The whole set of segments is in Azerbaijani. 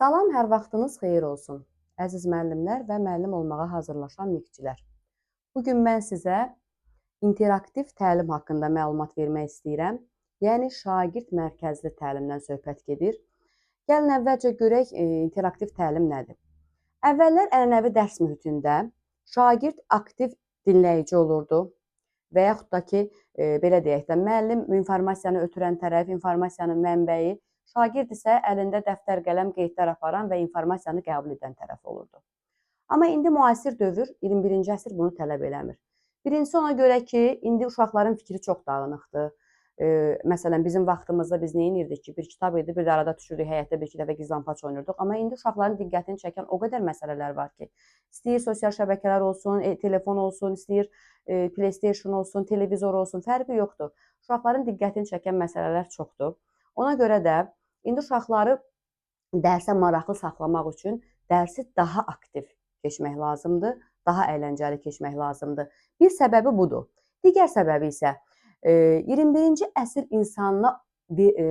Salam, hər vaxtınız xeyir olsun. Əziz müəllimlər və müəllim olmağa hazırlaşan minikçilər. Bugün mən sizə interaktiv təlim haqqında məlumat vermək istəyirəm. Yəni şagird mərkəzli təlimdən söhbət gedir. Gəlin əvvəlcə görək interaktiv təlim nədir? Əvvəllər ənənəvi dərs mühitində şagird aktiv dinləyici olurdu və yaxud da ki, belə deyək də, müəllim informasiyanı ötürən tərəf, informasiyanın mənbəyi, şagird isə əlində dəftər, qələm, qeydlər aparan və informasiyanı qəbul edən tərəf olurdu. Amma indi müasir dövr, 21-ci əsr bunu tələb eləmir. Birincisi ona görə ki, indi uşaqların fikri çox dağınıqdır. Məsələn, bizim vaxtımızda biz nə edirdik ki, bir kitab idi, bir də arada düşürdük həyətdə bir-iki dəfə gizlanpaç oynuyorduk. Amma indi uşaqların diqqətini çəkən o qədər məsələlər var ki, istəyir sosial şəbəkələr olsun, telefon olsun, istəyir PlayStation olsun, televizor olsun, fərqi yoxdur. Uşaqların diqqətini çəkən məsələlər çoxdur. Ona görə də indi uşaqları dərsə maraqlı saxlamaq üçün dərsi daha aktiv keçmək lazımdır, daha əyləncəli keçmək lazımdır. Bir səbəbi budur. Digər səbəbi isə 21-ci əsr insanına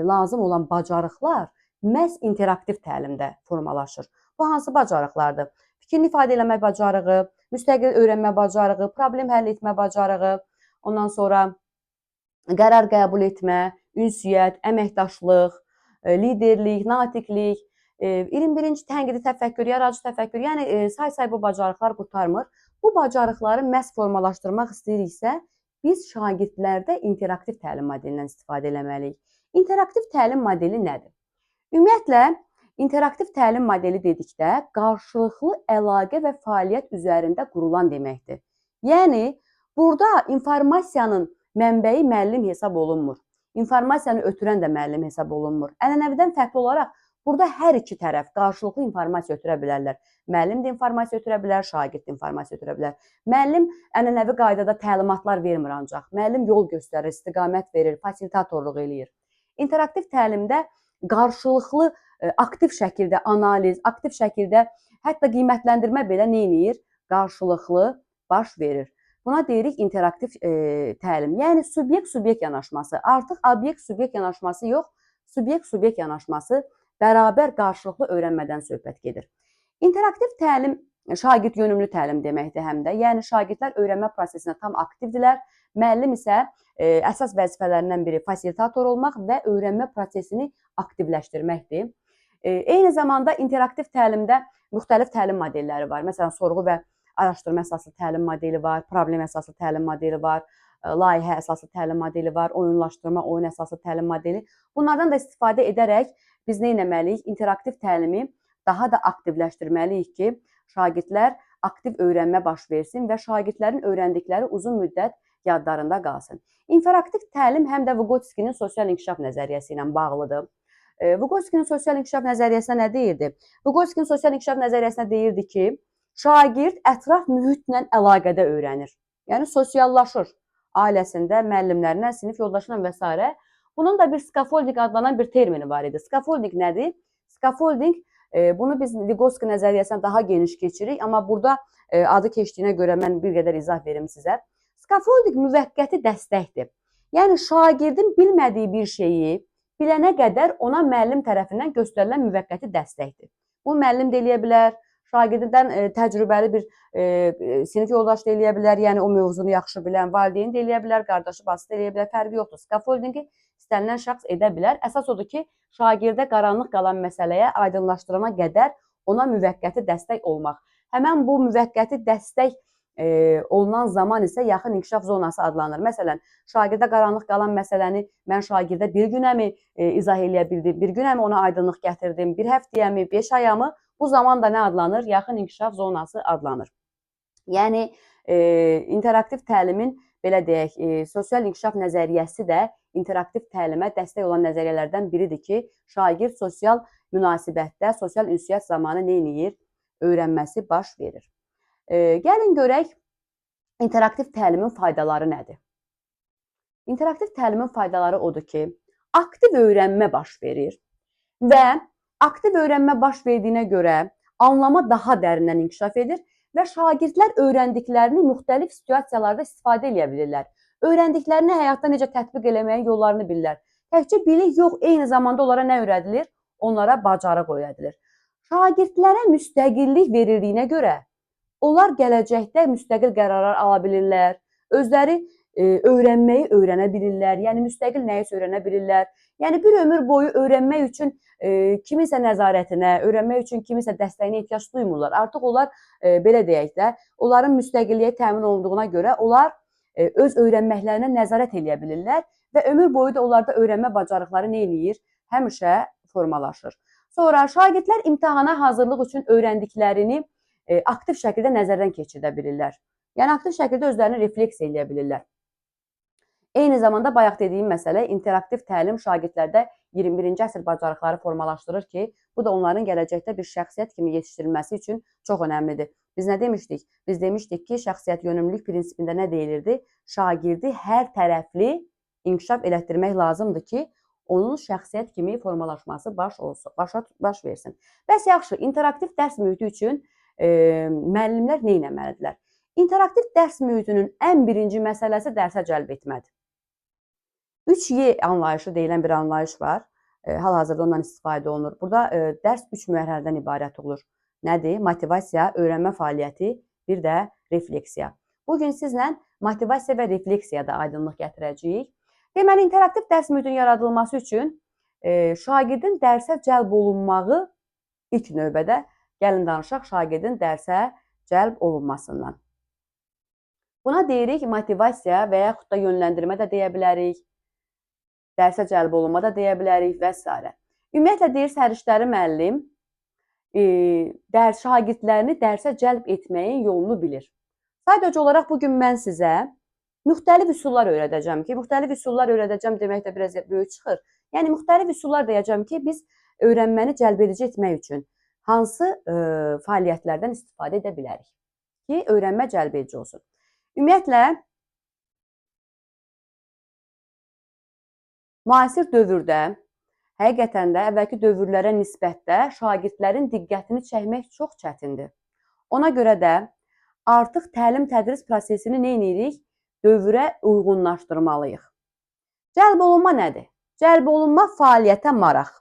lazım olan bacarıqlar məhz interaktiv təlimdə formalaşır. Bu hansı bacarıqlardır? Fikrini ifadə eləmə bacarığı, müstəqil öyrənmə bacarığı, problem həll etmə bacarığı, ondan sonra qərar qəbul etmə, ünsiyyət, əməkdaşlıq, liderlik, natiqlik, 21-ci tənqidi təfəkkür, yaradıcı təfəkkür, yəni say-say bu bacarıqlar qurtarmır. Bu bacarıqları məhz formalaşdırmaq istəyiriksə, biz şagirdlərdə interaktiv təlim modelindən istifadə eləməliyik. İnteraktiv təlim modeli nədir? Ümumiyyətlə, interaktiv təlim modeli dedikdə qarşılıqlı əlaqə və fəaliyyət üzərində qurulan deməkdir. Yəni, burada informasiyanın mənbəyi müəllim hesab olunmur. İnformasiyanı ötürən də müəllim hesab olunmur. Ənənəvidən fərqli olaraq, burada hər iki tərəf qarşılıqlı informasiya ötürə bilərlər. Müəllim də informasiya ötürə bilər, şagird də informasiya ötürə bilər. Müəllim ənənəvi qaydada təlimatlar vermir ancaq. Müəllim yol göstərir, istiqamət verir, fasilitatorluq eləyir. İnteraktiv təlimdə qarşılıqlı aktiv şəkildə analiz, aktiv şəkildə hətta qiymətləndirmə belə nə edir? Qarşılıqlı baş verir. Buna deyirik interaktiv təlim. Yəni subyekt-subyekt yanaşması. Artıq obyekt-subyekt yanaşması yox, subyekt-subyekt yanaşması bərabər qarşılıqlı öyrənmədən söhbət gedir. İnteraktiv təlim şagird yönümlü təlim deməkdir həm də. Yəni şagirdlər öyrənmə prosesində tam aktivdirlər. Müəllim isə əsas vəzifələrindən biri fasilitator olmaq və öyrənmə prosesini aktivləşdirməkdir. Eyni zamanda interaktiv təlimdə müxtəlif təlim modelləri var. Məsələn, sorğu və araşdırma əsaslı təlim modeli var, problem əsaslı təlim modeli var, layihə əsaslı təlim modeli var, oyunlaşdırma, oyun əsaslı təlim modeli. Bunlardan da istifadə edərək biz nə etməliyik? İnteraktiv təlimi daha da aktivləşdirməliyik ki, şagirdlər aktiv öyrənmə baş versin və şagirdlərin öyrəndikləri uzun müddət yadlarında qalsın. İnteraktiv təlim həm də Vygotskyinin sosial inkişaf nəzəriyyəsi ilə bağlıdır. Vygotskyinin sosial inkişaf nəzəriyyəsinə nə deyirdi? Vygotskyinin sosial inkişaf nəzəriyyəsinə deyirdi ki, şagird ətraf mühitlə əlaqədə öyrənir. Yəni sosiallaşır. Ailəsində, müəllimlərlə, sinif yoldaşlarla və s. Bunun da bir skafolding adlanan bir termini var idi. Skafolding nədir? Skafolding, bunu biz Vygotsky nəzəriyyəsinə daha geniş keçirik, amma burada adı keçdiyinə görə mən bir qədər izah verim sizə. Skafolding müvəqqəti dəstəkdir. Yəni şagirdin bilmədiyi bir şeyi bilənə qədər ona müəllim tərəfindən göstərilən müvəqqəti dəstəkdir. Bu müəllim də eləyə bilər, şagirdindən təcrübəli bir sinif yoldaşı da eləyə bilər, yəni o mövzunu yaxşı bilən valideyn də eləyə bilər, qardaşı, bacısı da eləyə bilər, fərqi yoxdur. Skafoldingi istənilən şəxs edə bilər. Əsas odur ki, şagirdə qaranlıq qalan məsələyə aydınlaşdırana qədər ona müvəqqəti dəstək olmaq. Həmən bu müvəqqəti dəstək olunan zaman isə yaxın inkişaf zonası adlanır. Məsələn, şagirdə qaranlıq qalan məsələni mən şagirdə bir günəmi izah eləyə bildim, bir günəmi ona aydınlıq gətirdim, bir həftəyəmi, 5 ayamı, bu zaman da nə adlanır? Yaxın inkişaf zonası adlanır. Yəni, interaktiv təlimin, belə deyək, sosial inkişaf nəzəriyyəsi də interaktiv təlimə dəstək olan nəzəriyyələrdən biridir ki, şagird sosial münasibətdə, sosial ünsiyyət zamanı nə edir? Öyrənməsi baş verir. Gəlin görək, interaktiv təlimin faydaları nədir? İnteraktiv təlimin faydaları odur ki, aktiv öyrənmə baş verir və aktiv öyrənmə baş verdiyinə görə anlama daha dərindən inkişaf edir və şagirdlər öyrəndiklərini müxtəlif situasiyalarda istifadə edə bilirlər. Öyrəndiklərini həyatda necə tətbiq eləməyin yollarını bilirlər. Təkcə bilik yox, eyni zamanda onlara nə öyrədilir? Onlara bacarıq öyrədilir. Şagirdlərə müstəqillik verildiyinə görə onlar gələcəkdə müstəqil qərarlar ala bilirlər, özləri öyrənməyi öyrənə bilirlər, yəni müstəqil nəyisə öyrənə bilirlər. Yəni bir ömür boyu öyrənmək üçün kiminsə nəzarətinə, öyrənmək üçün kiminsə dəstəyinə ehtiyac duymurlar. Artıq onlar belə deyək də, onların müstəqilliyə təmin olunduğuna görə onlar öz öyrənməklərinə nəzarət edə bilirlər və ömür boyu da onlarda öyrənmə bacarıqları nə eləyir? Həmişə formalaşır. Sonra şagirdlər imtahana hazırlıq üçün öyrəndiklərini aktiv şəkildə nəzərdən keçirdə bilirlər. Yəni aktiv şəkildə özlərini refleksiya edə bilirlər. Eyni zamanda bayaq dediyim məsələ interaktiv təlim şagirdlərdə 21-ci əsr bacarıqları formalaşdırır ki, bu da onların gələcəkdə bir şəxsiyyət kimi yetişdirilməsi üçün çox önəmlidir. Biz nə demişdik? Biz demişdik ki, şəxsiyyət yönümlülük prinsipində nə deyilirdi? Şagirdi hər tərəfli inkişaf elətdirmək lazımdır ki, onun şəxsiyyət kimi formalaşması baş versin. Bəs yaxşı, interaktiv dərs mühiti üçün müəllimlər nə etməlidirlər? İnteraktiv dərs mühitinin ən birinci məsələsi dərsə cəlb etmədir. 3Y anlayışı deyilən bir anlayış var. Hal-hazırda ondan istifadə olunur. Burada dərs 3 mərhələdən ibarət olur. Nədir? Motivasiya, öyrənmə fəaliyyəti, bir də refleksiya. Bugün sizlə motivasiya və refleksiyada aydınlıq gətirəcəyik. Deməli, interaktiv dərs mühitinin yaradılması üçün şagirdin dərsə cəlb olunmağı ilk növbədə gəlin danışaq şagirdin dərsə cəlb olunmasından. Buna deyirik motivasiya və yaxud da yönləndirmə də deyə bilərik, dərsə cəlb olunma da deyə bilərik və s. Ümumiyyətlə deyir səriştəri müəllim şagirdlərini dərsə cəlb etməyin yolunu bilir. Sadəcə olaraq bugün mən sizə müxtəlif üsullar öyrədəcəm ki, müxtəlif üsullar öyrədəcəm demək də biraz böyük çıxır. Yəni müxtəlif üsullar deyəcəm ki, biz öyrənməni cəlbedici etmək üçün hansı fəaliyyətlərdən istifadə edə bilərik ki, öyrənmə cəlbedici olsun. Ümumiyyətlə, müasir dövrdə, həqiqətən də əvvəlki dövrlərə nisbətdə şagirdlərin diqqətini çəkmək çox çətindir. Ona görə də artıq təlim-tədris prosesini nə edirik? Dövrə uyğunlaşdırmalıyıq. Cəlb olunma nədir? Cəlb olunma fəaliyyətə maraq.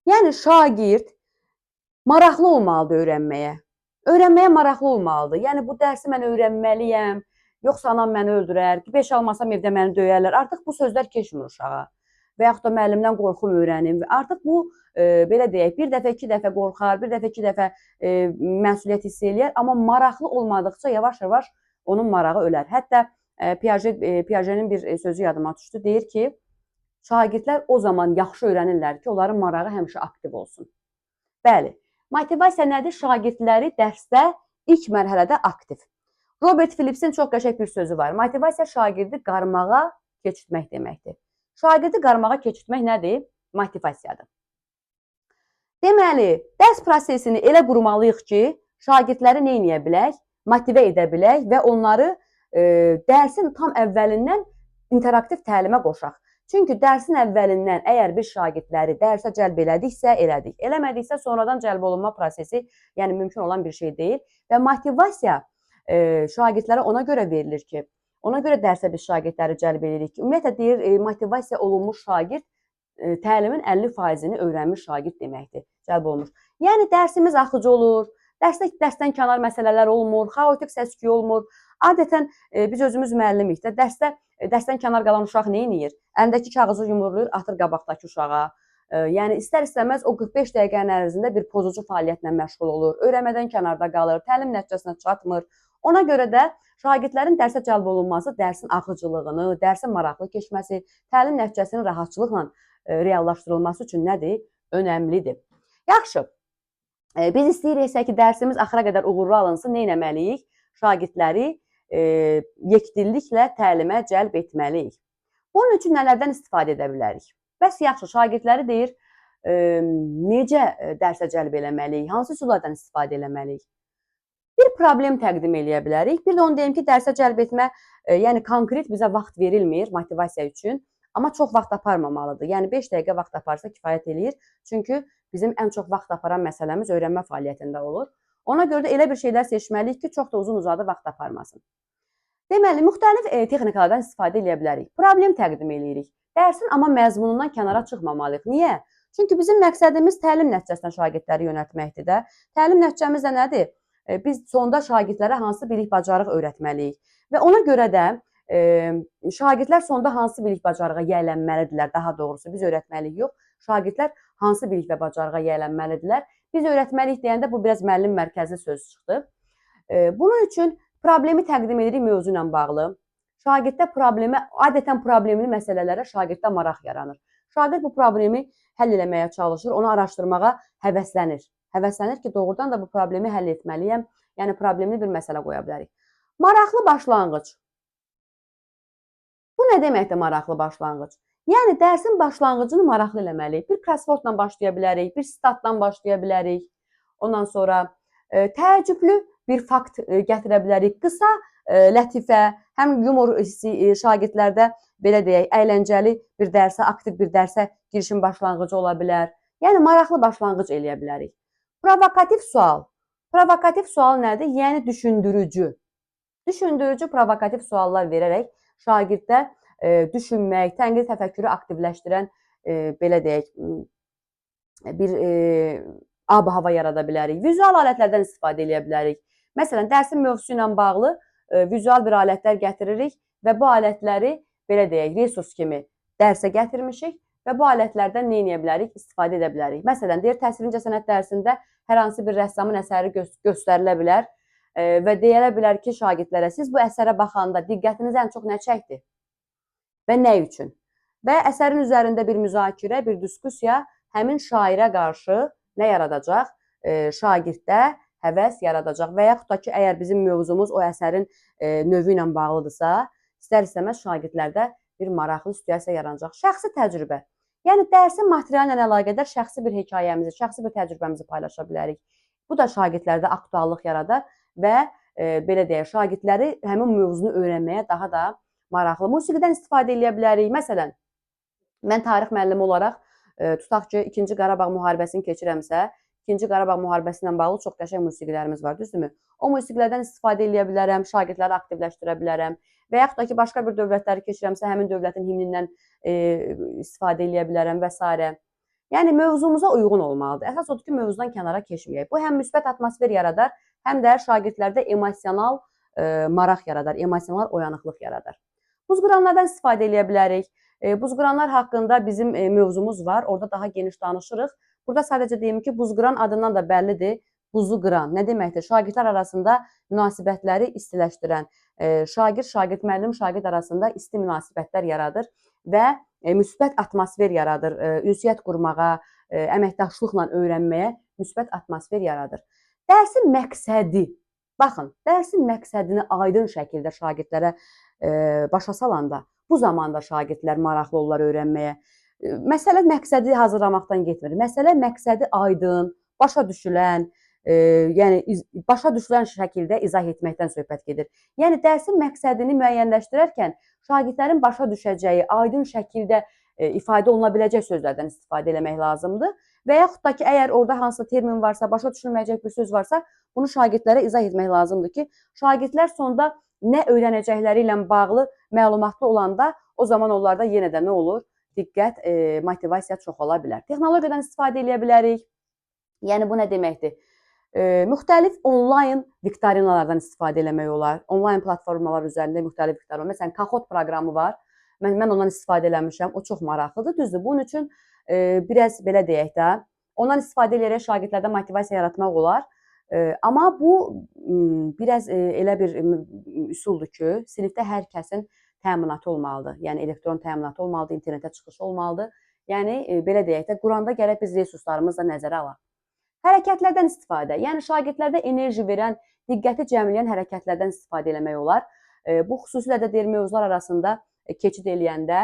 Yəni şagird maraqlı olmalıdır öyrənməyə. Öyrənməyə maraqlı olmalıdır. Yəni bu dərsi mən öyrənməliyəm, yoxsa anam məni öldürər, 5 almasam evdə məni döyərlər. Artıq bu sözlər keçmir uşağa. Və yaxud da müəllimdən qorxum öyrənim. Artıq bu, belə deyək, bir dəfə, 2 dəfə qorxar, bir dəfə, 2 dəfə məsuliyyət hiss eləyər. Amma maraqlı olmadıqca yavaş-yavaş onun marağı ölər. Hətta Piaget'in bir sözü yadıma düşdü. Deyir ki, şagirdlər o zaman yaxşı öyrənirlər ki, onların marağı həmişə aktiv olsun. Bəli, motivasiya nədir? Şagirdləri dərsdə ilk mərhələdə aktiv. Robert Phillips'in çox qəşəng bir sözü var. Motivasiya şagirdi qarmağa keçirtmək deməkdir. Şagirdi qarmağa keçirtmək nədir? Motivasiyadır. Deməli, dərs prosesini elə qurmalıyıq ki, şagirdləri nə edə bilək? Motivə edə bilək və onları dərsin tam əvvəlindən interaktiv təlimə qoşaq. Çünki dərsin əvvəlindən əgər bir şagirdləri dərsə cəlb elədiksə, elədik. Eləmədiksə, sonradan cəlb olunma prosesi, yəni mümkün olan bir şey deyil. Və motivasiya şagirdlərə ona görə verilir ki, ona görə dərsə biz şagirdləri cəlb edirik ki, ümumiyyətlə deyir, motivasiya olunmuş şagird təlimin 50%-ni öyrənmiş şagird deməkdir, cəlb olunmuş. Yəni dərsimiz axıcı olur, dərsdən kənar məsələlər olmur, xaotik səs-küy olmur. Adətən biz özümüz müəllimik də, dərsdən kənar qalan uşaq nə edir? Əlindəki kağızı yumurlayır, atır qabaqdakı uşağa. Yəni istər-istəməz o 45 dəqiqənin ərzində bir pozucu fəaliyyətlə məşğul olur, öyrənmədən kənarda qalır, təlim nəticəsinə çatmır. Ona görə də şagirdlərin dərsə cəlb olunması dərsin axıcılığını, dərsin maraqlı keçməsi, təlim nəticəsinin rahatçılıqla reallaşdırılması üçün nədir? Önəmlidir. Yaxşı, biz istəyiriksə ki, dərsimiz axıra qədər uğurlu alınsın, nə etməliyik? Şagirdləri yekdilliklə təlimə cəlb etməliyik. Bunun üçün nələrdən istifadə edə bilərik? Bəs yaxşı, şagirdləri deyir, necə dərsə cəlb eləməliyik? Hansı üsullardan istifadə eləməliyik? Bir problem təqdim eləyə bilərik. Bir də onu deyim ki, dərsə cəlb etmə, yəni konkret bizə vaxt verilmir motivasiya üçün. Amma çox vaxt aparmamalıdır. Yəni 5 dəqiqə vaxt aparsa kifayət eləyir. Çünki bizim ən çox vaxt aparan məsələmiz öyrənmə fəaliyyətində olur. Ona görə də elə bir şeylər seçməliyik ki, çox da uzun-uzadı vaxt aparmasın. Deməli, müxtəlif texnikalardan istifadə edə bilərik. Problem təqdim eləyirik. Dərsin amma məzmunundan kənara çıxmamalıyıq. Niyə? Çünki bizim məqsədimiz təlim nəticəsində şagirdləri yönəltməkdir də. Təlim nəticəmiz də nədir? Biz sonda şagirdlərə hansı bilik, bacarıq öyrətməliyik və ona görə də şagirdlər sonda hansı bilik, bacarığa yiyələnməlidirlər, daha doğrusu biz öyrətməliyik yox, şagirdlər hansı bilik və bacarığa yiyələnməlidirlər. Biz öyrətməliyik deyəndə bu biraz müəllim mərkəzli söz çıxdı. Bunun üçün problemi təqdim edirik mövzu ilə bağlı. Şagirddə adətən problemli məsələlərə şagirddə maraq yaranır. Şagird bu problemi həll eləməyə çalışır, onu araşdırmağa həvəslənir. Həvəslənir ki, doğrudan da bu problemi həll etməliyəm, yəni problemli bir məsələ qoya bilərik. Maraqlı başlanğıc. Bu nə deməkdir maraqlı başlanğıc? Yəni, dərsin başlanğıcını maraqlı eləməliyik. Bir crosswordla başlaya bilərik, bir statdan başlaya bilərik. Ondan sonra təəccüblü bir fakt gətirə bilərik. Qısa, lətifə, həm yumor şagirdlərdə, belə deyək, əyləncəli bir dərsə, aktiv bir dərsə girişin başlanğıcı ola bilər. Yəni, maraqlı başlanğıc eləyə bilərik. Provokativ sual. Provokativ sual nədir? Yəni, düşündürücü. Düşündürücü, provokativ suallar verərək şagirddə düşünmək, tənqid təfəkkürü aktivləşdirən, belə deyək, bir ab-hava yarada bilərik. Vizual alətlərdən istifadə edə bilərik. Məsələn, dərsin mövzusu ilə bağlı vizual bir alətlər gətiririk və bu alətləri, belə deyək, resurs kimi dərsə gətirmişik və bu alətlərdən nə edə bilərik? İstifadə edə bilərik. Məsələn, deyir, təsvir incəsənət dərsində hər hansı bir rəssamın əsəri göstərilə bilər və deyilə bilər ki, şagirdlərə, siz bu əsərə baxanda diqqətiniz ən çox nə çəkdi və nə üçün? Və əsərin üzərində bir müzakirə, bir diskussiya həmin şairə qarşı nə yaradacaq? Şagirddə həvəs yaradacaq və yaxud da ki, əgər bizim mövzumuz o əsərin növü ilə bağlıdırsa, istər-istəməz şagirdlərdə bir maraqlı situasiya yaranacaq. Şəxsi təcrübə. Yəni, dərsin materialı ilə əlaqədar şəxsi bir hekayəmizi, şəxsi bir təcrübəmizi paylaşa bilərik. Bu da şagirdlərdə aktuallıq yaradar və belə deyək, şagirdləri həmin mövzunu öyrənməyə daha da maraqlı. Musiqidən istifadə edə bilərik. Məsələn, mən tarix müəllimi olaraq, tutaq ki, 2-ci Qarabağ müharibəsini keçirəmsə, 2-ci Qarabağ müharibəsi ilə bağlı çox qəşəng musiqilərimiz var, düzdürmü? O musiqilərdən istifadə edə bilərəm, şagirdləri aktivləşdirə bilərəm və yaxud da ki, başqa bir dövlətləri keçirəmsə, həmin dövlətin himnindən istifadə edə bilərəm və s. Yəni, mövzumuza uyğun olmalıdır. Əsas odur ki, mövzudan kənara keçməyək. Bu, həm müsbət atmosfer yaradar, həm də şagirdlərdə emosional maraq yaradar, emosional oyanıqlıq yaradar. Buzqıranlardan istifadə edə bilərik. Buzqıranlar haqqında bizim mövzumuz var, orada daha geniş danışırıq. Burada sadəcə deyim ki, buzqıran adından da bəllidir, buzu qıran. Nə deməkdir? Şagirdlər arasında münasibətləri istiləşdirən, şagird, müəllim, şagird arasında isti münasibətlər yaradır və müsbət atmosfer yaradır, ünsiyyət qurmağa, əməkdaşlıqla öyrənməyə müsbət atmosfer yaradır. Dərsin məqsədi, baxın, dərsin məqsədini aydın şəkildə şagirdlərə başa salanda, bu zamanda şagirdlər maraqlı olurlar öyrənməyə. Məsələ məqsədi hazırlamaqdan getmir. Məsələ məqsədi aydın, başa düşülən, yəni başa düşülən şəkildə izah etməkdən söhbət gedir. Yəni dərsin məqsədini müəyyənləşdirərkən şagirdlərin başa düşəcəyi, aydın şəkildə ifadə oluna biləcək sözlərdən istifadə etmək lazımdır. Və yaxud da ki, əgər orada hansısa termin varsa, başa düşülməyəcək bir söz varsa, bunu şagirdlərə izah etmək lazımdır ki, şagirdlər sonda nə öyrənəcəkləri ilə bağlı məlumatlı olanda, o zaman onlarda yenə də nə olur? Diqqət, motivasiya çoxala bilər. Texnologiyadan istifadə edə bilərik. Yəni, bu nə deməkdir? Müxtəlif onlayn viktorinalardan istifadə eləmək olar. Onlayn platformalar üzərində müxtəlif viktorinalar. Məsələn, Kahoot proqramı var. Mən ondan istifadə eləmişəm. O çox maraqlıdır. Düzdür, bunun üçün biraz belə deyək də, ondan istifadə edərək şagirdlərdə motivasiya yaratmaq olar. Amma bu biraz elə bir üsuldur ki, sinifdə hər kəsin təminatı olmalıdır. Yəni, elektron təminatı olmalıdır, internetə çıxışı olmalıdır. Yəni, belə deyək də, quranda gərək biz resurslarımızla nəzərə alaq. Hərəkətlərdən istifadə. Yəni, şagirdlərdə enerji verən, diqqəti cəmləyən hərəkətlərdən istifadə eləmək olar. Bu, xüsusilə də deyir, mövzular arasında keçid eləyəndə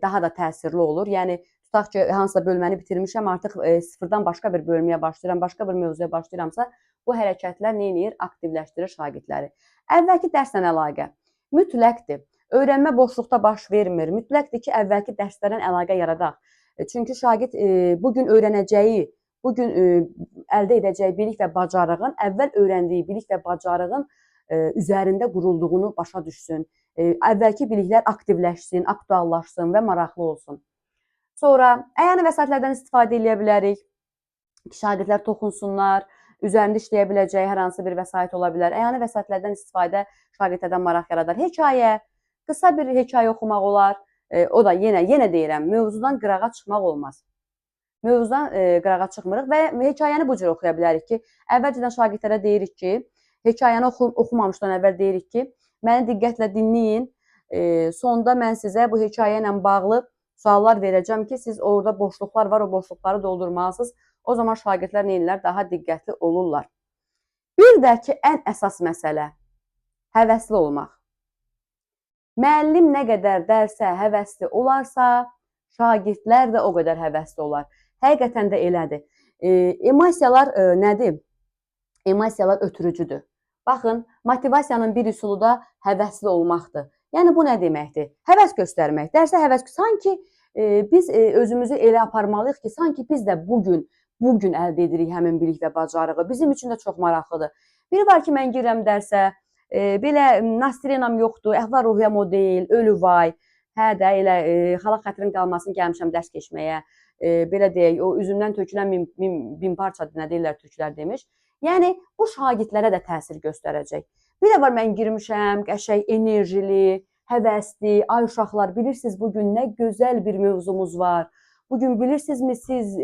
daha da təsirli olur. Yəni, tutaq ki, hansısa bölməni bitirmişəm, artıq sıfırdan başqa bir bölməyə başlayıram, başqa bir mövzuya başlayıramsa, bu hərəkətlər nə edir? Aktivləşdirir şagirdləri. Əvvəlki dərslə əlaqə mütləqdir. Öyrənmə boşluqda baş vermir. Mütləqdir ki, əvvəlki dərslərdən əlaqə yaradaq. Çünki şagird bugün öyrənəcəyi, bugün əldə edəcəyi bilik və bacarığın, əvvəl öyrəndiyi bilik və bacarığın üzərində qurulduğunu başa düşsün. Əvvəlki biliklər aktivləşsin, aktuallaşsın və maraqlı olsun. Sonra əyani vəsaitlərdən istifadə edə bilərik. Şagirdlər toxunsunlar, üzərində işləyə biləcəyi hər hansı bir vəsait ola bilər. Əyani vəsaitlərdən istifadə şagirdlərdən maraq yaradar. Hekayə, qısa bir hekayə oxumaq olar. O da yenə deyirəm, mövzudan qırağa çıxmaq olmaz. Mövzudan qırağa çıxmırıq və hekayəni bu cür oxuya bilərik ki, əvvəlcədən şagirdlərə deyirik ki, hekayəni oxumamışdan əvvəl deyirik ki, məni diqqətlə dinləyin. Sonda mən sizə bu hekayə ilə bağlı suallar verəcəm ki, siz orada boşluqlar var, o boşluqları doldurmalısınız. O zaman şagirdlər neyirlər? Daha diqqətli olurlar. Bir də ki, ən əsas məsələ həvəsli olmaq. Müəllim nə qədər dərsə həvəsli olarsa, şagirdlər də o qədər həvəsli olar. Həqiqətən də elədir. Emosiyalar nədir? Emosiyalar ötürücüdür. Baxın, motivasiyanın bir üsulu da həvəsli olmaqdır. Yəni, bu nə deməkdir? Həvəs göstərmək. Dərsə həvəs, sanki biz özümüzü elə aparmalıyıq ki, sanki biz də bugün əldə edirik həmin bilik və bacarığı. Bizim üçün də çox maraqlıdır. Biri var ki, mən girirəm dərsə, belə nastrenam yoxdur, əhval-ruhiyyəm o deyil, ölü vay. Hə də, elə xalaq xətrin qalmasını gəlmişəm dərs keçməyə. Belə deyək, o üzümdən tökülən min parça, nə deyirlər türklər demiş. Yəni, bu şagirdlərə də təsir göstərəcək. Bir də var, mən girmişəm, qəşəng, enerjili, həvəsli, ay uşaqlar, bilirsiniz, bugün nə gözəl bir mövzumuz var. Bugün bilirsinizmi, siz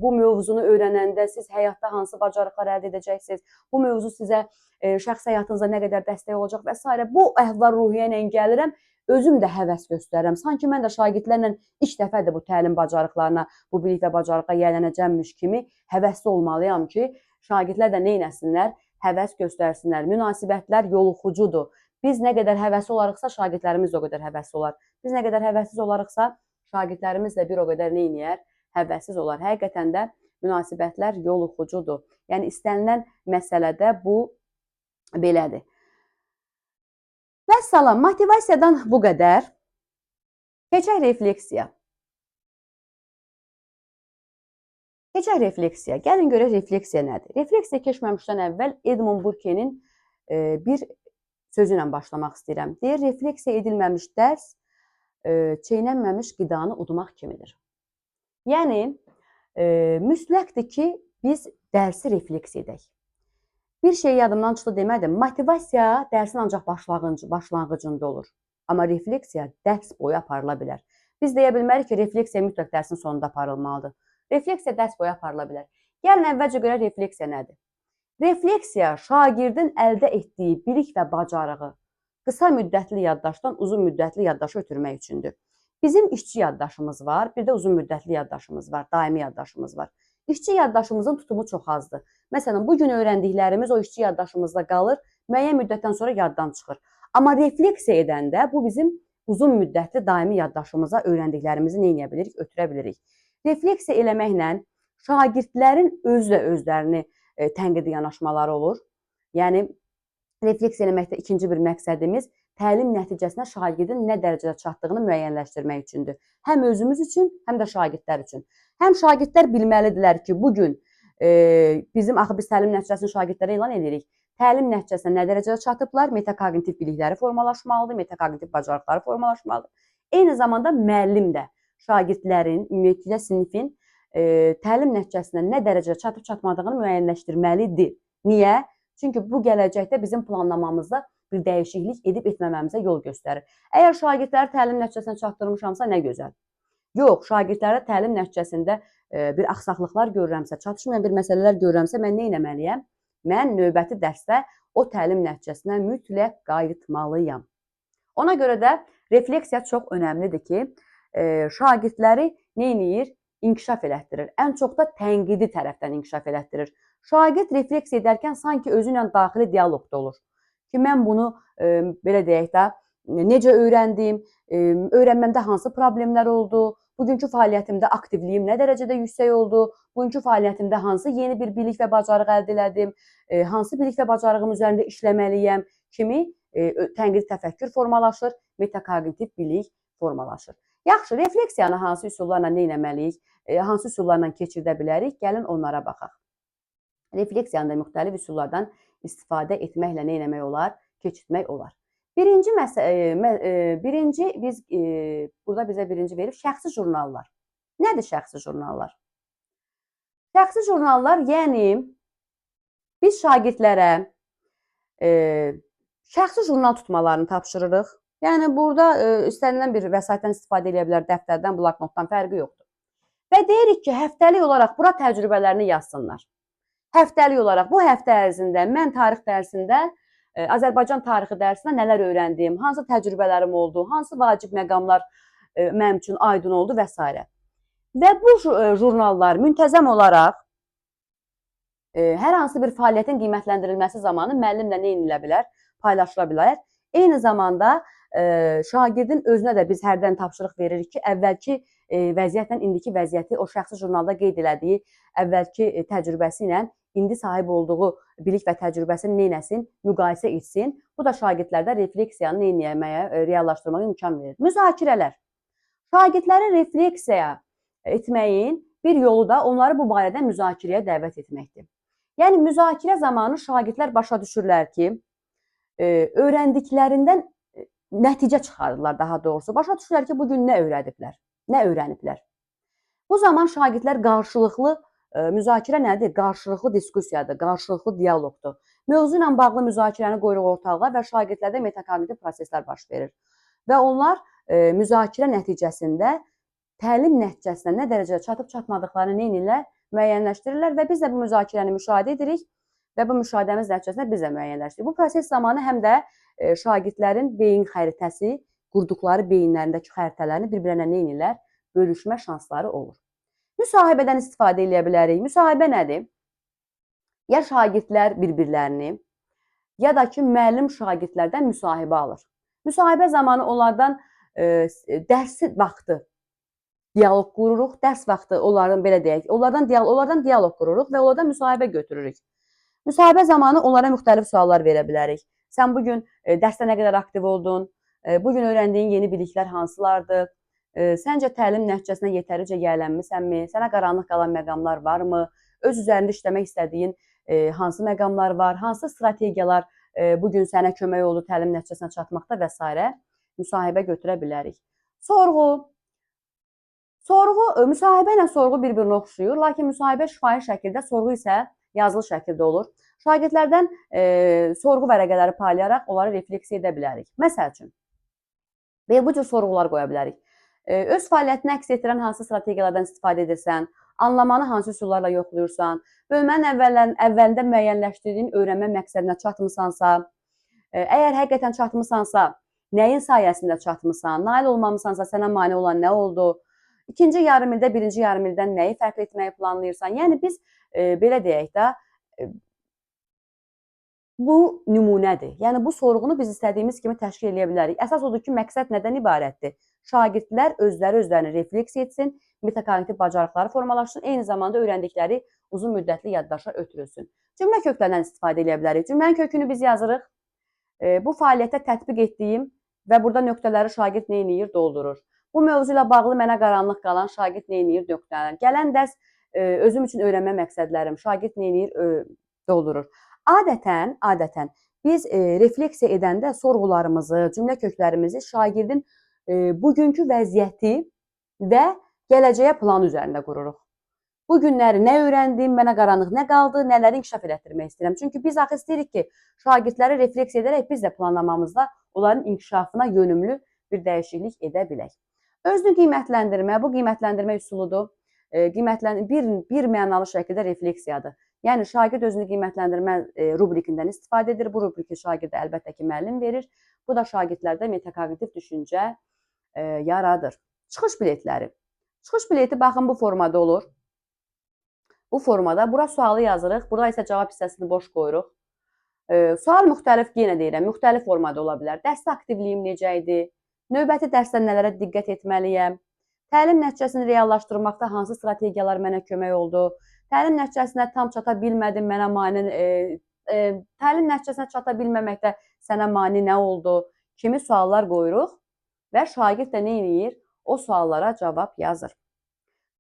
bu mövzunu öyrənəndə siz həyatda hansı bacarıqlar əldə edəcəksiniz, bu mövzu sizə şəxsi həyatınızda nə qədər dəstək olacaq və s. Bu əhval-ruhiyyə ilə gəlirəm, özüm də həvəs göstərirəm. Sanki mən də şagirdlərlə ilk dəfədir bu təlim bacarıqlarına, bu bilik və bacarıqa yiyələnəcəmmiş kimi həvəsli olmalıyam ki, şagirdlər də neynəsinlər? Həvəs göstərsinlər. Münasibətlər yoluxucudur. Biz nə qədər həvəsli olarıqsa, şagirdlərimiz də o qədər həvəsli olar. Biz nə qədər həvəssiz olarıqsa, şagirdlərimiz də bir o qədər neynəyər? Həvəssiz olar. Həqiqətən də münasibətlər yoluxucudur. Yəni, istənilən məsələdə bu belədir. Vəssalam, motivasiyadan bu qədər. Keçək refleksiya. Gəlin görək refleksiya nədir? Refleksiya keçməmişdən əvvəl Edmund Burke'nin bir sözü ilə başlamaq istəyirəm. Deyir, refleksiya edilməmiş dərs çeynənməmiş qidanı udmaq kimidir. Yəni, mütləqdir ki, biz dərsi refleksiya edək. Bir şey yadımdan çıxdı demədim. Motivasiya dərsin ancaq başlanğıcında olur. Amma refleksiya dərs boyu aparıla bilər. Biz deyə bilmərik ki, refleksiya mütləq dərsin sonunda aparılmalıdır. Refleksiya dərs boyu aparıla bilər. Gəlin əvvəlcə görə refleksiya nədir? Refleksiya şagirdin əldə etdiyi bilik və bacarığı qısa müddətli yaddaşdan uzun müddətli yaddaşa ötürmək üçündür. Bizim işçi yaddaşımız var, bir də uzun müddətli yaddaşımız var, daimi yaddaşımız var. İşçi yaddaşımızın tutumu çox azdır. Məsələn, bugün öyrəndiklərimiz o işçi yaddaşımızda qalır, müəyyən müddətdən sonra yaddan çıxır. Amma refleksiya edəndə bu bizim uzun müddətli daimi yaddaşımıza öyrəndiklərimizi nə edə bilirik, ötürə bilirik. Refleksiya eləməklə şagirdlərin özlərini tənqidi yanaşmaları olur. Yəni, refleksiya eləməkdə ikinci bir məqsədimiz təlim nəticəsinə şagirdin nə dərəcədə çatdığını müəyyənləşdirmək üçündür. Həm özümüz üçün, həm də şagirdlər üçün. Həm şagirdlər bilməlidirlər ki, bugün biz təlim nəticəsini şagirdlərə elan edirik. Təlim nəticəsinə nə dərəcədə çatıblar, metakognitiv bilikləri formalaşmalıdır, metakognitiv bacarıqları formalaşmalıdır. Eyni zamanda müəllim də şagirdlərin, ümumiyyətlə sinifin təlim nəticəsinə nə dərəcədə çatıb-çatmadığını müəyyənləşdirməlidir. Niyə? Çünki bu gələcəkdə bizim planlamamızda bir dəyişiklik edib etməməmizə yol göstərir. Əgər şagirdləri təlim nəticəsinə çatdırmışamsa, nə gözəl. Yox, şagirdlərə təlim nəticəsində bir axsaqlıqlar görürəmsə, çatışmayan bir məsələlər görürəmsə, mən nə etməliyəm? Mən növbəti dərsdə o təlim nəticəsinə mütləq qayıtmalıyam. Ona görə də refleksiya çox önəmlidir ki, şagirdləri nə edir? İnkişaf elətdirir. Ən çox da tənqidi tərəfdən inkişaf elətdirir. Şagird refleksiya edərkən sanki özü ilə daxili dialoqda olur. Ki, mən bunu, belə deyək də, necə öyrəndim, öyrənməmdə hansı problemlər oldu, bugünkü fəaliyyətimdə aktivliyim nə dərəcədə yüksək oldu, bugünkü fəaliyyətimdə hansı yeni bir bilik və bacarıq əldə elədim, hansı bilik və bacarığım üzərində işləməliyəm kimi tənqidi təfəkkür formalaşır, metakognitiv bilik formalaşır. Yaxşı, refleksiyanı hansı üsullarla nə etməliyik, hansı üsullarla keçirdə bilərik, gəlin onlara baxaq. Refleksiyanı da müxtəlif üsullardan istifadə etməklə nə etmək olar, keçirmək olar. Burada bizə birinci verib şəxsi jurnallar. Nədir şəxsi jurnallar? Şəxsi jurnallar, yəni biz şagirdlərə şəxsi jurnal tutmalarını tapşırırıq. Yəni burada istənilən bir vəsaitdən istifadə edə bilər, dəftərdən, bloknotdan fərqi yoxdur. Və deyirik ki, həftəlik olaraq bura təcrübələrini yazsınlar. Həftəlik olaraq bu həftə ərzində mən tarix dərsində, Azərbaycan tarixi dərsində nələr öyrəndim, hansı təcrübələrim oldu, hansı vacib məqamlar mənim üçün aydın oldu və s. Və bu jurnallar müntəzəm olaraq hər hansı bir fəaliyyətin qiymətləndirilməsi zamanı müəllimlə nə edilə bilər? Paylaşıla bilər. Eyni zamanda şagirdin özünə də biz hərdən tapşırıq veririk ki, əvvəlki vəziyyətlə indiki vəziyyəti o şəxsi jurnalda qeyd elədiyi əvvəlki təcrübəsi ilə indi sahib olduğu bilik və təcrübəsini neynəsin? Müqayisə etsin. Bu da şagirdlərdə refleksiyanı neynəməyə, reallaşdırmağa imkan verir. Müzakirələr. Şagirdləri refleksiya etməyin bir yolu da onları bu barədə müzakirəyə dəvət etməkdir. Yəni, müzakirə zamanı şagirdlər başa düşürlər ki, öyrəndiklərindən nəticə çıxarırlar daha doğrusu. Başa düşürlər ki, bugün nə öyrəniblər. Bu zaman şagirdlər qarşılıqlı müzakirə nədir? Qarşılıqlı diskusiyadır, qarşılıqlı dialoqdur. Mövzu ilə bağlı müzakirəni qoyuruq ortalığa və şagirdlərdə metakognitiv proseslər baş verir. Və onlar müzakirə nəticəsində təlim nəticəsinə nə dərəcədə çatıb-çatmadıqlarını neynirlər? Müəyyənləşdirirlər və biz də bu müzakirəni müşahidə edirik və bu müşahidəmiz nəticəsində biz də müəyyənləşdiririk. Bu proses zamanı həm də şagirdlərin beyin xəritəsi, qurduqları beyinlərindəki xəritələrini bir-birinə neynirlər? Bölüşmə şansları olur. Müsahibədən istifadə edə bilərik. Müsahibə nədir? Ya şagirdlər bir-birlərini, ya da ki, müəllim şagirdlərdən müsahibə alır. Müsahibə zamanı onlardan dərsi vaxtı dialoq qururuq, dərs vaxtı onların, belə deyək, onlardan dialoq qururuq və onlardan müsahibə götürürük. Müsahibə zamanı onlara müxtəlif suallar verə bilərik. Sən bugün dərsdə nə qədər aktiv oldun? Bugün öyrəndiyin yeni biliklər hansılardır? Səncə təlim nəticəsinə yetərincə yiyələnmisənmi? Sənə qaranlıq qalan məqamlar varmı? Öz üzərində işləmək istədiyin hansı məqamlar var? Hansı strategiyalar bugün sənə kömək oldu təlim nəticəsinə çatmaqda və s. müsahibə götürə bilərik. Sorğu. Müsahibə ilə sorğu bir-birinə oxşuyur, lakin müsahibə şifahi şəkildə, sorğu isə yazılı şəkildə olur. Şagirdlərdən sorğu vərəqələri paylayaraq onları refleksiya edə bilərik. Məsəl üçün, bu cür sorğular qoya bilərik. Öz fəaliyyətini əks etdirən hansı strategiyalardan istifadə edirsən, anlamanı hansı üsullarla yoxluyursan, bölmənin əvvəlində müəyyənləşdirdiyin öyrənmə məqsədinə çatmısansa, əgər həqiqətən çatmısansa, nəyin sayəsində çatmısan, nail olmamısansa, sənə mane olan nə oldu, ikinci yarım ildə, birinci yarım ildən nəyi fərqli etməyi planlayırsan, yəni biz belə deyək də, bu nümunədir. Yəni, bu sorğunu biz istədiyimiz kimi təşkil edə bilərik. Əsas odur ki, məqsəd nədən ibarətdir? Şagirdlər özlərini refleksiya etsin, metakognitiv bacarıqları formalaşsın, eyni zamanda öyrəndikləri uzun müddətli yaddaşa ötürülsün. Cümlə köklərindən istifadə edə bilərik. Cümlənin kökünü biz yazırıq. Bu fəaliyyətdə tətbiq etdiyim və burada nöqtələri şagird neyniyir? Doldurur. Bu mövzu ilə bağlı mənə qaranlıq qalan şagird neyniyir? Nöqtələr. Gələn dərs özüm üçün öyrənmə məqsədlərim. Şagird neyniyir? Doldurur. Adətən biz refleksiya edəndə sorğularımızı, cümlə köklərimizi şagirdin bugünkü vəziyyəti və gələcəyə plan üzərində qururuq. Bu günləri nə öyrəndim, mənə qaranlıq nə qaldı, nələri inkişaf elətdirmək istəyirəm. Çünki biz axı istəyirik ki, şagirdləri refleksiya edərək biz də planlamamızda onların inkişafına yönümlü bir dəyişiklik edə bilək. Özünü qiymətləndirmə, bu qiymətləndirmə üsuludur. Bir mənalı şəkildə refleksiyadır. Yəni, şagird özünü qiymətləndirmə rubrikindən istifadə edir. Bu rubriki şagirdə əlbəttə ki, müəllim verir. Bu da şagirdlərdə metakognitiv düşüncə yaradır. Çıxış biletləri. Çıxış bileti, baxın, bu formada olur. Bu formada, bura sualı yazırıq. Burada isə cavab hissəsini boş qoyuruq. Sual müxtəlif, yenə deyirəm, müxtəlif formada ola bilər. Dərsdə aktivliyim necə idi? Növbəti dərsdə nələrə diqqət etməliyəm? Təlim nəticəsini reallaşdırmaqda hansı strategiyalar mənə kömək oldu? Təlim nəticəsinə tam çata bilmədim, təlim nəticəsinə çata bilməməkdə sənə mane nə oldu? Kimi suallar qoyuruq və şagird də nə edir? O suallara cavab yazır.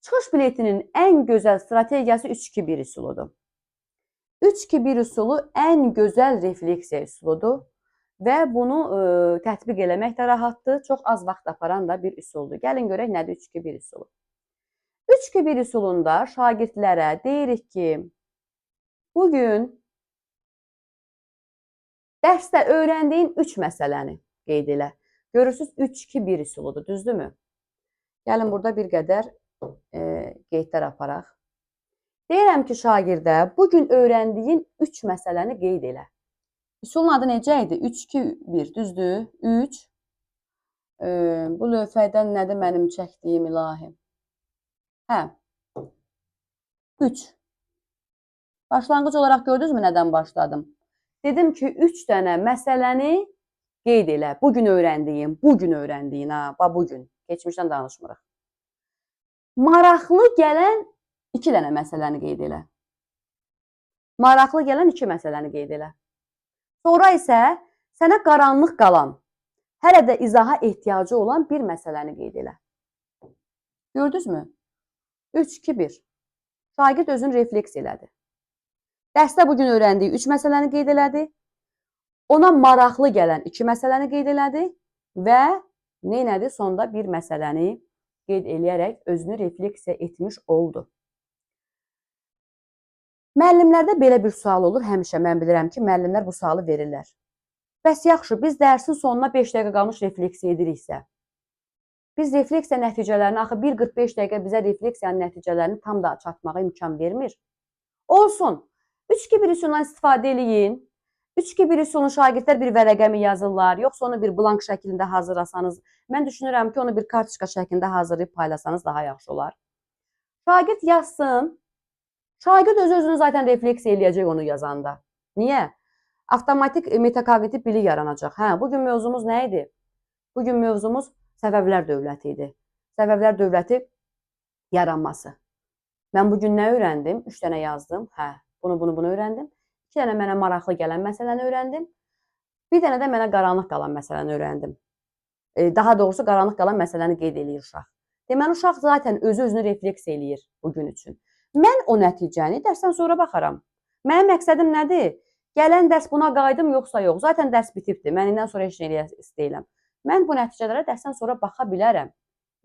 Çıxış biletinin ən gözəl strategiyası 3-2-1 üsuludur. 3-2-1 üsulu ən gözəl refleksiya üsuludur və bunu tətbiq eləmək də rahatdır. Çox az vaxt aparan da bir üsuldur. Gəlin görək nədir 3-2-1 üsulu. 3-2-1 üsulunda şagirdlərə deyirik ki, bugün dərsdə öyrəndiyin 3 məsələni qeyd elə. Görürsünüz, 3-2-1 üsuludur, düzdürmü? Gəlin burada bir qədər qeydlər aparaq. Deyirəm ki, şagirdə bugün öyrəndiyin 3 məsələni qeyd elə. Üsulun adı necə idi? 3-2-1, düzdür? 3. Bu lövhədən nədir mənim çəkdiyim ilahi? Hə. 3. Başlanğıc olaraq gördünüzmü nədən başladım? Dedim ki, 3 dənə məsələni qeyd elə. Bugün öyrəndiyin, ha, bugün. Keçmişdən danışmırıq. Maraqlı gələn 2 dənə məsələni qeyd elə. Maraqlı gələn 2 məsələni qeyd elə. Sonra isə sənə qaranlıq qalan, hələ də izaha ehtiyacı olan bir məsələni qeyd elə. Gördünüzmü? 3-2-1. Şagird özünü refleks elədi. Dərsdə bugün öyrəndiyi 3 məsələni qeyd elədi. Ona maraqlı gələn 2 məsələni qeyd elədi və neynədi? Sonda bir məsələni qeyd eləyərək özünü refleksiya etmiş oldu. Müəllimlərdə belə bir sual olur həmişə. Mən bilirəm ki, müəllimlər bu sualı verirlər. Bəs yaxşı, biz dərsin sonuna 5 dəqiqə qalmış refleksiya ediriksə, biz refleksiya nəticələrini, axı 1:45 dəqiqə bizə refleksiyanın nəticələrini tam da çatmağa imkan vermir. Olsun, 3-2-1 üsulundan istifadə eləyin. 3-2-1 üsulunu şagirdlər bir vərəqə mi yazırlar, yoxsa onu bir blank şəklində hazırlasanız, mən düşünürəm ki, onu bir kartuşka şəklində hazırlayıb paylasanız daha yaxşı olar. Şagird yazsın. Şagird özü-özünü zaten refleksiya eləyəcək onu yazanda. Niyə? Avtomatik metakognitiv bilik yaranacaq. Hə, bugün mövzumuz nə idi? Bugün mövzumuz səbəblər dövləti idi. Səbəblər dövləti yaranması. Mən bugün nə öyrəndim? 3 dənə yazdım. Hə, bunu öyrəndim. 2 dənə mənə maraqlı gələn məsələni öyrəndim. Bir dənə də mənə qaranlıq qalan məsələni öyrəndim. Daha doğrusu qaranlıq qalan məsələni qeyd eləyir uşaq. Deməli, uşaq zaten özü-özünü refleks eləyir bugün üçün. Mən o nəticəni dərsdən sonra baxaram. Mənim məqsədim nədir? Gələn dərs buna qayıdım yoxsa yox? Zaten dərs bitibdir. Mən indən sonra heç nə istəyirəm. Mən bu nəticələrə dərsdən sonra baxa bilərəm.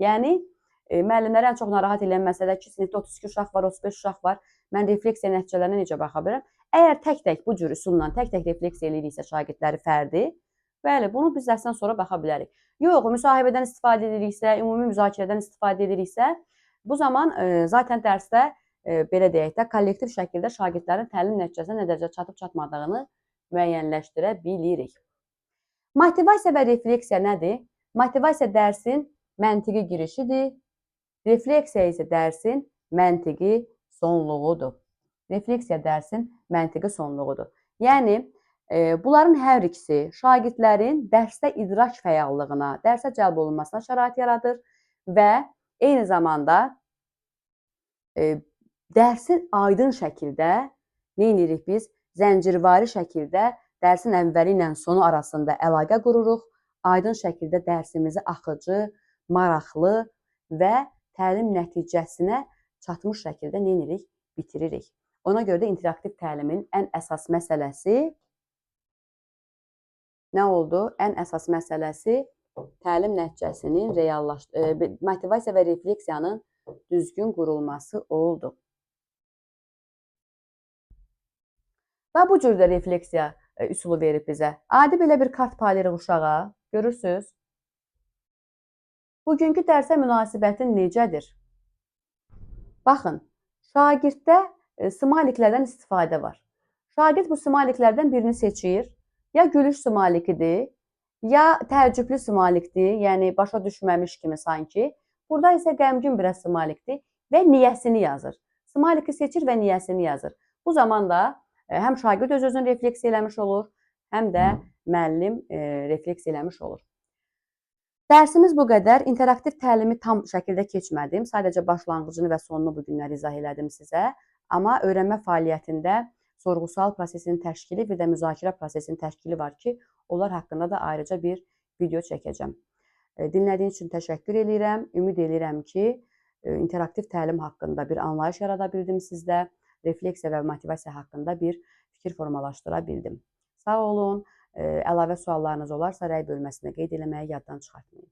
Yəni, müəllimləri ən çox narahat edən məsələ ki, sinifdə 32 uşaq var, 35 uşaq var. Mən refleksiya nəticələrinə necə baxa bilərəm? Əgər tək-tək bu cür üsulla tək-tək refleksiya eləyiriksə şagirdləri fərdi, bəli, bunu biz dərsdən sonra baxa bilərik. Yox, müsahibədən istifadə ediriksə, ümumi müzakirədən istifadə ediriksə, bu zaman zaten dərsdə belə deyək də, kollektiv şəkildə şagirdlərin təlim nəticəsinə nə dərəcə çatıb-çatmadığını müəyyənləşdirə bilirik. Motivasiya və refleksiya nədir? Motivasiya dərsin məntiqi girişidir. Refleksiya isə dərsin məntiqi sonluğudur. Refleksiya dərsin məntiqi sonluğudur. Yəni, bunların hər ikisi şagirdlərin dərsdə idrak fəallığına, dərsə cəlb olunmasına şərait yaradır və eyni zamanda dərsin aydın şəkildə nə edirik biz? Zəncirvari şəkildə dərsin əvvəli ilə sonu arasında əlaqə qururuq. Aydın şəkildə dərsimizi axıcı, maraqlı və təlim nəticəsinə çatmış şəkildə nə edirik? Bitiririk. Ona görə də interaktiv təlimin ən əsas məsələsi nə oldu? Ən əsas məsələsi təlim nəticəsinin motivasiya və refleksiyanın düzgün qurulması oldu. Və bu cür də refleksiya üsulu verib bizə. Adi belə bir kart paylayırıq uşağa. Görürsünüz? Bugünkü dərsə münasibətin necədir? Baxın, şagirddə smayliklərdən istifadə var. Şagird bu smayliklərdən birini seçir. Ya gülüş smaylikidir, ya təəccüblü smaylikdir, yəni başa düşməmiş kimi sanki. Burada isə qəmgin biraz smaylikdir və niyəsini yazır. Smayliki seçir və niyəsini yazır. Bu zaman da həm şagird öz-özünü refleks eləmiş olur, həm də müəllim refleks eləmiş olur. Dərsimiz bu qədər. İnteraktiv təlimi tam şəkildə keçmədim. Sadəcə başlanğıcını və sonunu bu günlər izah elədim sizə. Amma öyrənmə fəaliyyətində sorğu-sual prosesinin təşkili və də müzakirə prosesinin təşkili var ki, onlar haqqında da ayrıca bir video çəkəcəm. Dinlədiyiniz üçün təşəkkür edirəm. Ümid edirəm ki, interaktiv təlim haqqında bir anlayış yarada bildim sizdə. Refleksiya və motivasiya haqqında bir fikir formalaşdıra bildim. Sağ olun. Əlavə suallarınız olarsa rəy bölməsində qeyd eləməyi yaddan çıxartmayın.